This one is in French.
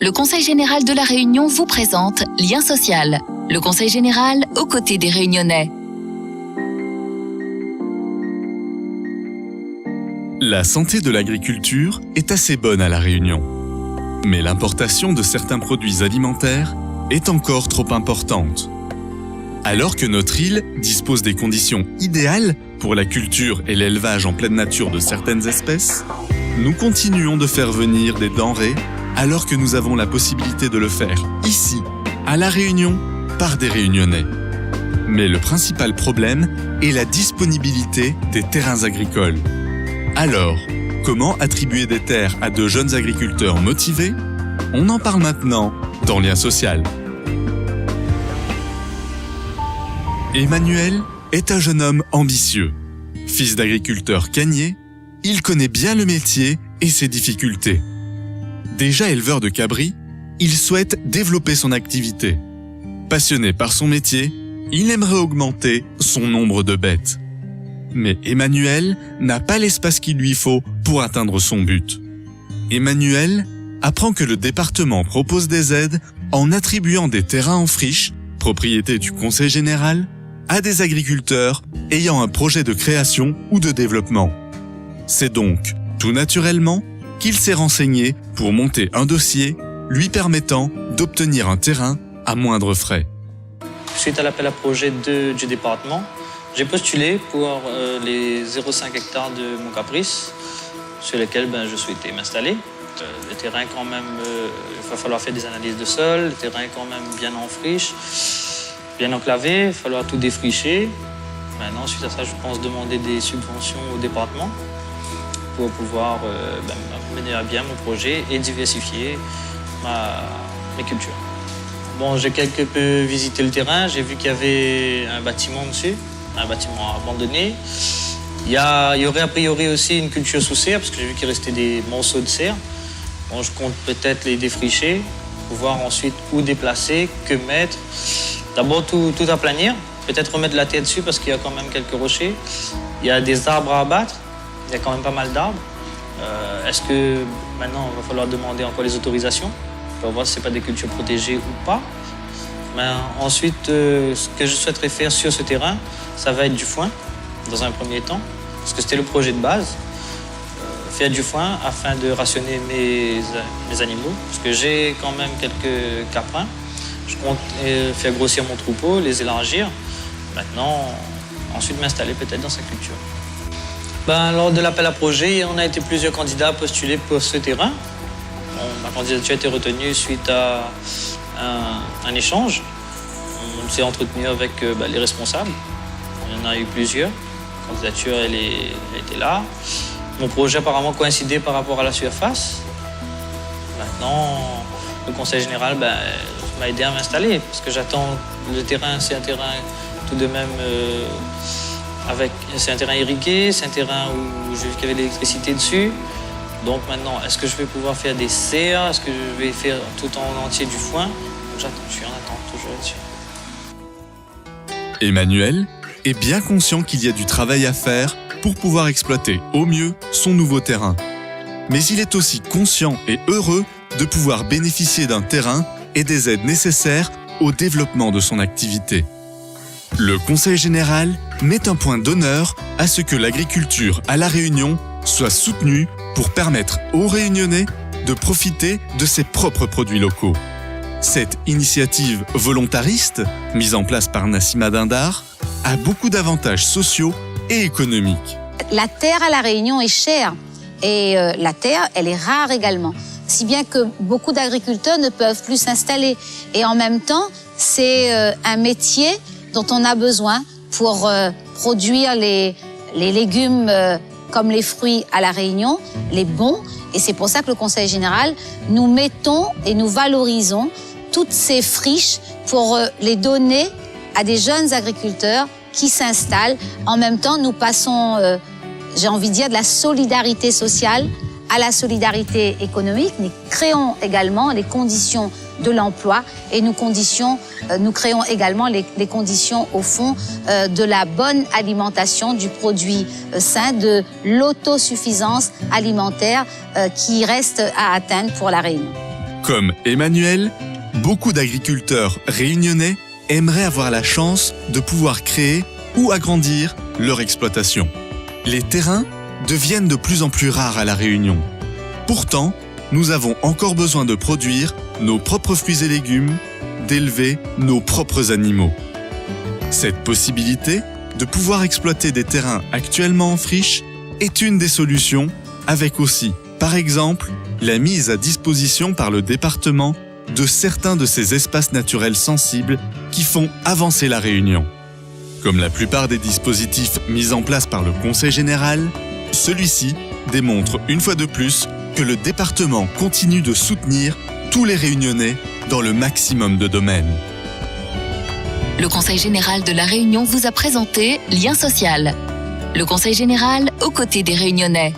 Le Conseil général de La Réunion vous présente Lien social. Le Conseil général aux côtés des Réunionnais. La santé de l'agriculture est assez bonne à La Réunion. Mais l'importation de certains produits alimentaires est encore trop importante. Alors que notre île dispose des conditions idéales pour la culture et l'élevage en pleine nature de certaines espèces, nous continuons de faire venir des denrées alors que nous avons la possibilité de le faire ici, à La Réunion, par des Réunionnais. Mais le principal problème est la disponibilité des terrains agricoles. Alors, comment attribuer des terres à de jeunes agriculteurs motivés? On en parle maintenant dans Lien social. Emmanuel est un jeune homme ambitieux. Fils d'agriculteur cagnier, il connaît bien le métier et ses difficultés. Déjà éleveur de cabris, il souhaite développer son activité. Passionné par son métier, il aimerait augmenter son nombre de bêtes. Mais Emmanuel n'a pas l'espace qu'il lui faut pour atteindre son but. Emmanuel apprend que le département propose des aides en attribuant des terrains en friche, propriété du Conseil général, à des agriculteurs ayant un projet de création ou de développement. C'est donc, tout naturellement, qu'il s'est renseigné pour monter un dossier lui permettant d'obtenir un terrain à moindre frais. Suite à l'appel à projet du département, j'ai postulé pour les 0,5 hectares de mon caprice sur lesquels je souhaitais m'installer. Le terrain quand même, il va falloir faire des analyses de sol, le terrain est quand même bien en friche, bien enclavé, il va falloir tout défricher. Maintenant, suite à ça, je pense demander des subventions au département pour pouvoir mener à bien mon projet et diversifier mes cultures. Bon, j'ai quelque peu visité le terrain, j'ai vu qu'il y avait un bâtiment dessus, un bâtiment abandonné. Il y aurait a priori aussi une culture sous serre, parce que j'ai vu qu'il restait des morceaux de serre. Bon, je compte peut-être les défricher, pour voir ensuite où déplacer, que mettre. D'abord tout aplanir, peut-être remettre la terre dessus parce qu'il y a quand même quelques rochers. Il y a des arbres à abattre. Il y a quand même pas mal d'arbres. Est-ce que maintenant, il va falloir demander encore les autorisations pour voir si ce n'est pas des cultures protégées ou pas. Ensuite, ce que je souhaiterais faire sur ce terrain, ça va être du foin, dans un premier temps, parce que c'était le projet de base. Faire du foin afin de rationner mes animaux, parce que j'ai quand même quelques caprins. Je compte faire grossir mon troupeau, les élargir. Maintenant, ensuite m'installer peut-être dans sa culture. Lors de l'appel à projet, on a été plusieurs candidats à postuler pour ce terrain. Ma candidature a été retenue suite à un échange. On s'est entretenu avec les responsables. Il y en a eu plusieurs. La candidature, elle était là. Mon projet apparemment coïncidait par rapport à la surface. Maintenant, le Conseil général m'a aidé à m'installer parce que j'attends le terrain. C'est un terrain tout de même... c'est un terrain irrigué, c'est un terrain où j'ai vu qu'il y avait de l'électricité dessus. Donc maintenant, est-ce que je vais pouvoir faire des serres? Est-ce que je vais faire tout en entier du foin? Donc je suis en attente toujours là-dessus. Emmanuel est bien conscient qu'il y a du travail à faire pour pouvoir exploiter au mieux son nouveau terrain. Mais il est aussi conscient et heureux de pouvoir bénéficier d'un terrain et des aides nécessaires au développement de son activité. Le Conseil général met un point d'honneur à ce que l'agriculture à La Réunion soit soutenue pour permettre aux Réunionnais de profiter de ses propres produits locaux. Cette initiative volontariste, mise en place par Nassima Dindar, a beaucoup d'avantages sociaux et économiques. La terre à La Réunion est chère et la terre, elle est rare également. Si bien que beaucoup d'agriculteurs ne peuvent plus s'installer. Et en même temps, c'est un métier dont on a besoin pour produire les légumes comme les fruits à La Réunion, les bons. Et c'est pour ça que le Conseil général, nous mettons et nous valorisons toutes ces friches pour les donner à des jeunes agriculteurs qui s'installent. En même temps, nous passons, j'ai envie de dire, de la solidarité sociale à la solidarité économique. Nous créons également les conditions de l'emploi et nous créons également les conditions, au fond, de la bonne alimentation, du produit sain, de l'autosuffisance alimentaire qui reste à atteindre pour La Réunion. Comme Emmanuel, beaucoup d'agriculteurs réunionnais aimeraient avoir la chance de pouvoir créer ou agrandir leur exploitation. Les terrains deviennent de plus en plus rares à La Réunion. Pourtant, nous avons encore besoin de produire nos propres fruits et légumes, d'élever nos propres animaux. Cette possibilité de pouvoir exploiter des terrains actuellement en friche est une des solutions, avec aussi, par exemple, la mise à disposition par le département de certains de ces espaces naturels sensibles qui font avancer La Réunion. Comme la plupart des dispositifs mis en place par le Conseil général, celui-ci démontre une fois de plus que le département continue de soutenir tous les Réunionnais dans le maximum de domaines. Le Conseil général de La Réunion vous a présenté Lien social. Le Conseil général aux côtés des Réunionnais.